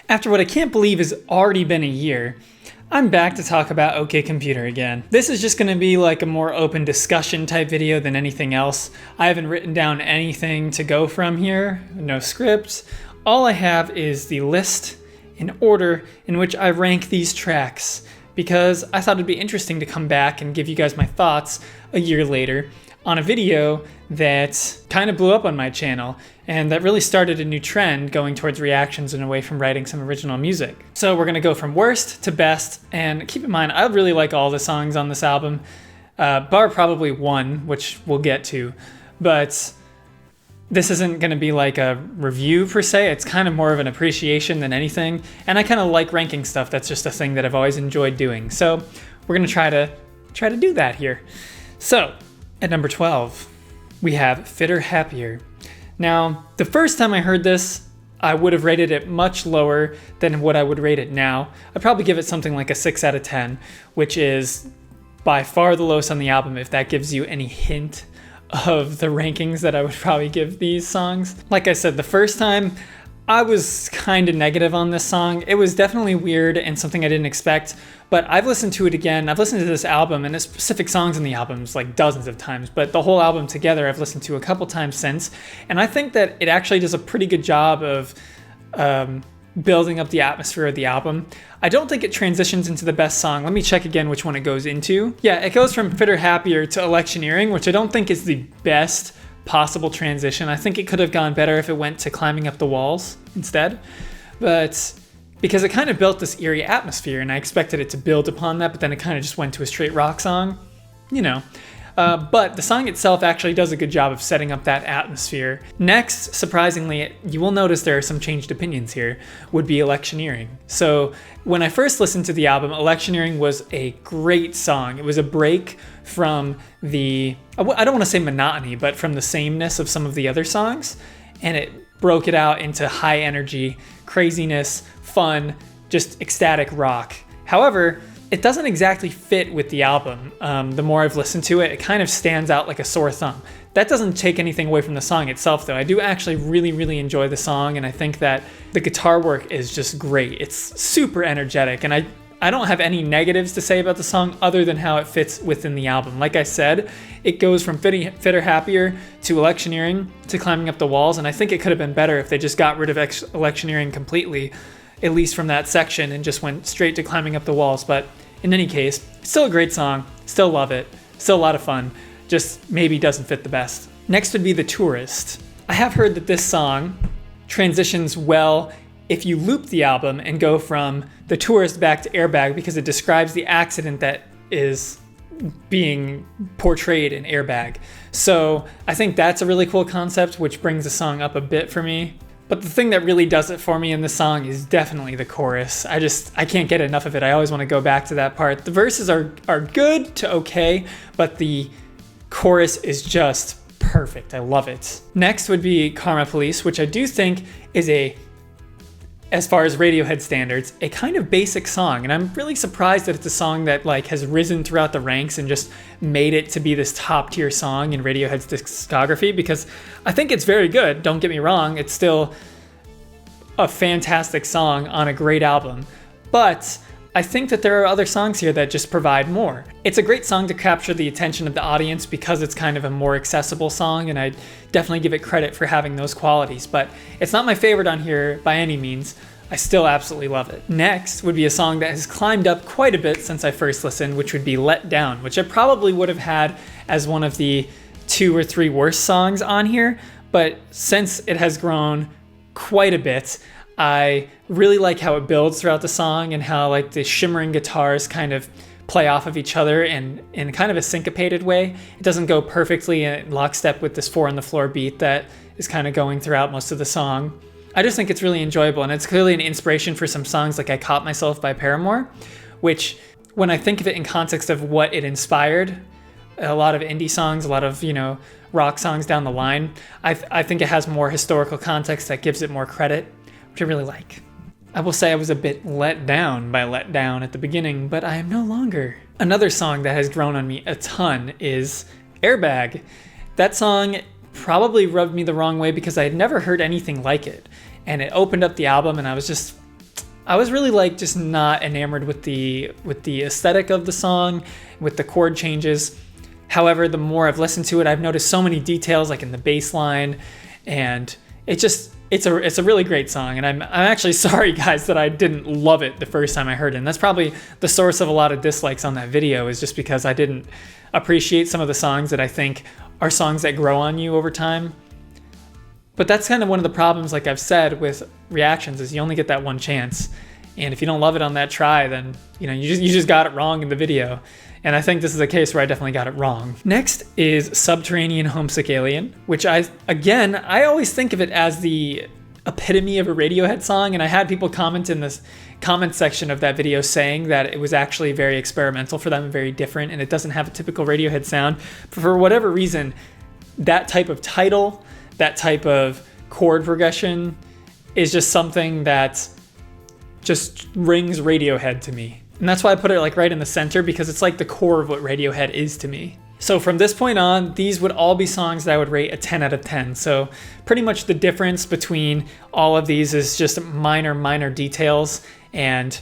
After what I can't believe has already been a year, I'm back to talk about OK Computer again. This is just going to be like a more open discussion type video than anything else. I haven't written down anything to go from here, no script. All I have is the list in order in which I rank these tracks, because I thought it'd be interesting to come back and give you guys my thoughts a year later on a video that kind of blew up on my channel and that really started a new trend going towards reactions and away from writing some original music. So we're gonna go from worst to best, and keep in mind, I really like all the songs on this album, bar probably one, which we'll get to, but this isn't gonna be like a review per se, it's kind of more of an appreciation than anything, and I kind of like ranking stuff. That's just a thing that I've always enjoyed doing. So we're gonna try to do that here. So, at number 12, we have Fitter Happier. Now, the first time I heard this, I would have rated it much lower than what I would rate it now. I'd probably give it something like a 6 out of 10, which is by far the lowest on the album, if that gives you any hint of the rankings that I would probably give these songs. Like I said, the first time, I was kind of negative on this song. It was definitely weird and something I didn't expect, but I've listened to it again. I've listened to this album and the specific songs in the albums like dozens of times, but the whole album together I've listened to a couple times since, and I think that it actually does a pretty good job of building up the atmosphere of the album. I don't think it transitions into the best song. Let me check again which one it goes into. Yeah, it goes from Fitter Happier to Electioneering, which I don't think is the best possible transition. I think it could have gone better if it went to Climbing Up the Walls instead, but because it kind of built this eerie atmosphere and I expected it to build upon that, but then it kind of just went to a straight rock song, you know. But the song itself actually does a good job of setting up that atmosphere. Next, surprisingly, you will notice there are some changed opinions here, would be Electioneering. So when I first listened to the album, Electioneering was a great song. It was a break from the, I don't want to say monotony, but from the sameness of some of the other songs. And it broke it out into high energy, craziness, fun, just ecstatic rock. However, it doesn't exactly fit with the album. The more I've listened to it, it kind of stands out like a sore thumb. That doesn't take anything away from the song itself, though. I do actually really enjoy the song, and I think that the guitar work is just great. It's super energetic, and I don't have any negatives to say about the song other than how it fits within the album. Like I said, it goes from Fitter Happier to Electioneering to Climbing Up the Walls, and I think it could have been better if they just got rid of Electioneering completely, at least from that section, and just went straight to Climbing Up the Walls. But in any case, still a great song, still love it, still a lot of fun, just maybe doesn't fit the best. Next would be The Tourist. I have heard that this song transitions well if you loop the album and go from The Tourist back to Airbag, because it describes the accident that is being portrayed in Airbag. So I think that's a really cool concept, which brings the song up a bit for me. But the thing that really does it for me in the song is definitely the chorus. I can't get enough of it. I always want to go back to that part. The verses are good to okay, but the chorus is just perfect. I love it. Next would be Karma Police, which I do think is as far as Radiohead standards, a kind of basic song. And I'm really surprised that it's a song that like has risen throughout the ranks and just made it to be this top tier song in Radiohead's discography, because I think it's very good. Don't get me wrong. It's still a fantastic song on a great album, but I think that there are other songs here that just provide more. It's a great song to capture the attention of the audience because it's kind of a more accessible song, and I definitely give it credit for having those qualities, but it's not my favorite on here by any means. I still absolutely love it. Next would be a song that has climbed up quite a bit since I first listened, which would be Let Down, which I probably would have had as one of the 2 or 3 worst songs on here, but since it has grown quite a bit, I really like how it builds throughout the song and how like the shimmering guitars kind of play off of each other in kind of a syncopated way. It doesn't go perfectly in lockstep with this 4 on the floor beat that is kind of going throughout most of the song. I just think it's really enjoyable, and it's clearly an inspiration for some songs like I Caught Myself by Paramore, which when I think of it in context of what it inspired, a lot of indie songs, a lot of, rock songs down the line, I think it has more historical context that gives it more credit, which I really like. I will say I was a bit let down by Let Down at the beginning, but I am no longer. Another song that has grown on me a ton is Airbag. That song probably rubbed me the wrong way because I had never heard anything like it. And it opened up the album and I was just, I was really like just not enamored with the aesthetic of the song, with the chord changes. However, the more I've listened to it, I've noticed so many details like in the bass line, and it's a really great song. And I'm actually sorry, guys, that I didn't love it the first time I heard it. And that's probably the source of a lot of dislikes on that video, is just because I didn't appreciate some of the songs that I think are songs that grow on you over time. But that's kind of one of the problems, like I've said, with reactions, is you only get that one chance. And if you don't love it on that try, then you just got it wrong in the video. And I think this is a case where I definitely got it wrong. Next is Subterranean Homesick Alien, which I always think of it as the epitome of a Radiohead song. And I had people comment in this comment section of that video saying that it was actually very experimental for them and very different, and it doesn't have a typical Radiohead sound. But for whatever reason, that type of title, that type of chord progression is just something that just rings Radiohead to me. And that's why I put it like right in the center, because it's like the core of what Radiohead is to me. So from this point on, these would all be songs that I would rate a 10 out of 10. So pretty much the difference between all of these is just minor details, and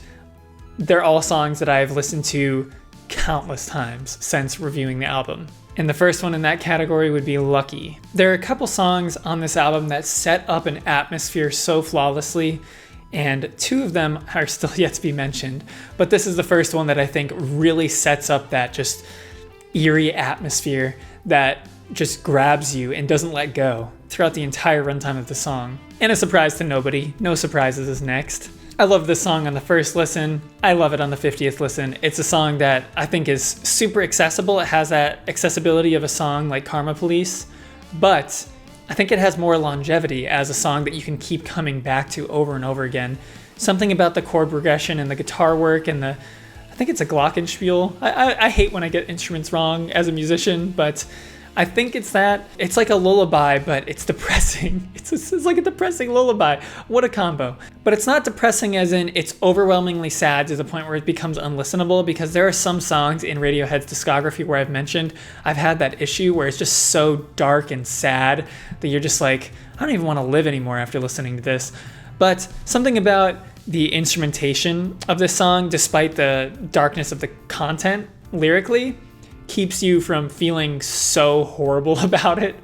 they're all songs that I've listened to countless times since reviewing the album. And the first one in that category would be Lucky. There are a couple songs on this album that set up an atmosphere so flawlessly, and two of them are still yet to be mentioned. But this is the first one that I think really sets up that just eerie atmosphere that just grabs you and doesn't let go throughout the entire runtime of the song. And a surprise to nobody, No Surprises is next. I love this song on the first listen. I love it on the 50th listen. It's a song that I think is super accessible. It has that accessibility of a song like Karma Police, but I think it has more longevity as a song that you can keep coming back to over and over again. Something about the chord progression and the guitar work and I think it's a glockenspiel. I hate when I get instruments wrong as a musician, but I think it's that. It's like a lullaby, but it's depressing. It's like a depressing lullaby. What a combo. But it's not depressing as in it's overwhelmingly sad to the point where it becomes unlistenable, because there are some songs in Radiohead's discography where I've mentioned I've had that issue where it's just so dark and sad that you're just like, I don't even want to live anymore after listening to this. But something about the instrumentation of this song, despite the darkness of the content lyrically, keeps you from feeling so horrible about it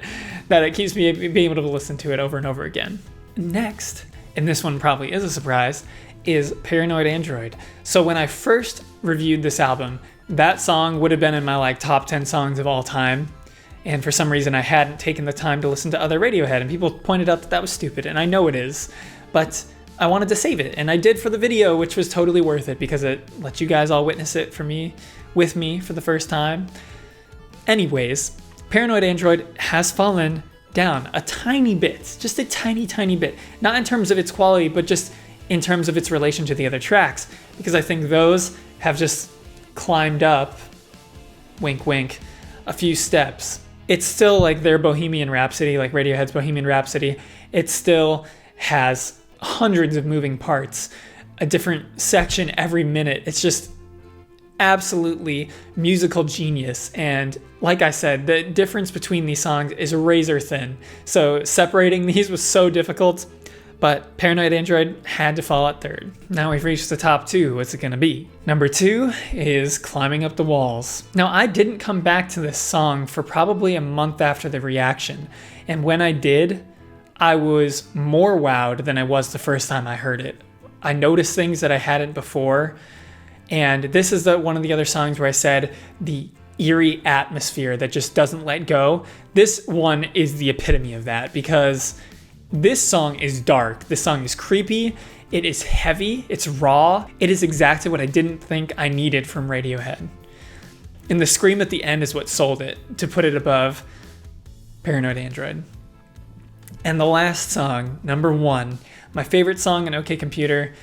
that it keeps me being able to listen to it over and over again. Next, and this one probably is a surprise, is Paranoid Android. So when I first reviewed this album, that song would have been in my like top 10 songs of all time. And for some reason I hadn't taken the time to listen to other Radiohead, and people pointed out that was stupid, and I know it is, but I wanted to save it, and I did for the video, which was totally worth it because it let you guys all witness it with me for the first time. Anyways, Paranoid Android has fallen down a tiny bit, just a tiny bit, not in terms of its quality, but just in terms of its relation to the other tracks, because I think those have just climbed up, wink wink, a few steps. It's still like their Bohemian Rhapsody, like Radiohead's Bohemian Rhapsody. It still has hundreds of moving parts, a different section every minute. It's just absolutely musical genius. And like I said, the difference between these songs is razor thin. So separating these was so difficult, but Paranoid Android had to fall at third. Now we've reached the top two. What's it gonna be? Number 2 is Climbing Up the Walls. Now I didn't come back to this song for probably a month after the reaction. And when I did, I was more wowed than I was the first time I heard it. I noticed things that I hadn't before. And this is one of the other songs where I said the eerie atmosphere that just doesn't let go. This one is the epitome of that, because this song is dark. This song is creepy. It is heavy. It's raw. It is exactly what I didn't think I needed from Radiohead. And the scream at the end is what sold it, to put it above Paranoid Android. And the last song, number 1, my favorite song in OK Computer,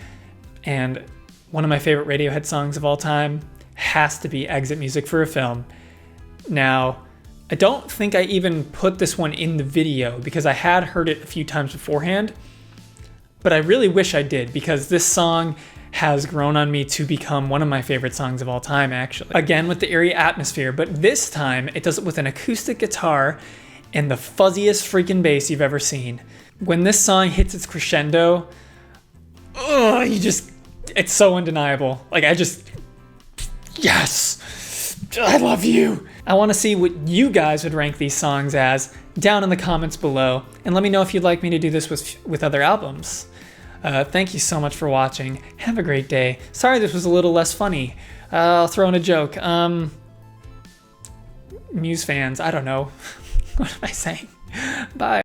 and one of my favorite Radiohead songs of all time, has to be Exit Music for a Film. Now, I don't think I even put this one in the video because I had heard it a few times beforehand, but I really wish I did, because this song has grown on me to become one of my favorite songs of all time, actually. Again, with the eerie atmosphere, but this time it does it with an acoustic guitar and the fuzziest freaking bass you've ever seen. When this song hits its crescendo, you just it's so undeniable. Like, yes, I love you. I want to see what you guys would rank these songs as down in the comments below, and let me know if you'd like me to do this with other albums. Thank you so much for watching. Have a great day. Sorry this was a little less funny. I'll throw in a joke. Muse fans, I don't know. What am I saying? Bye.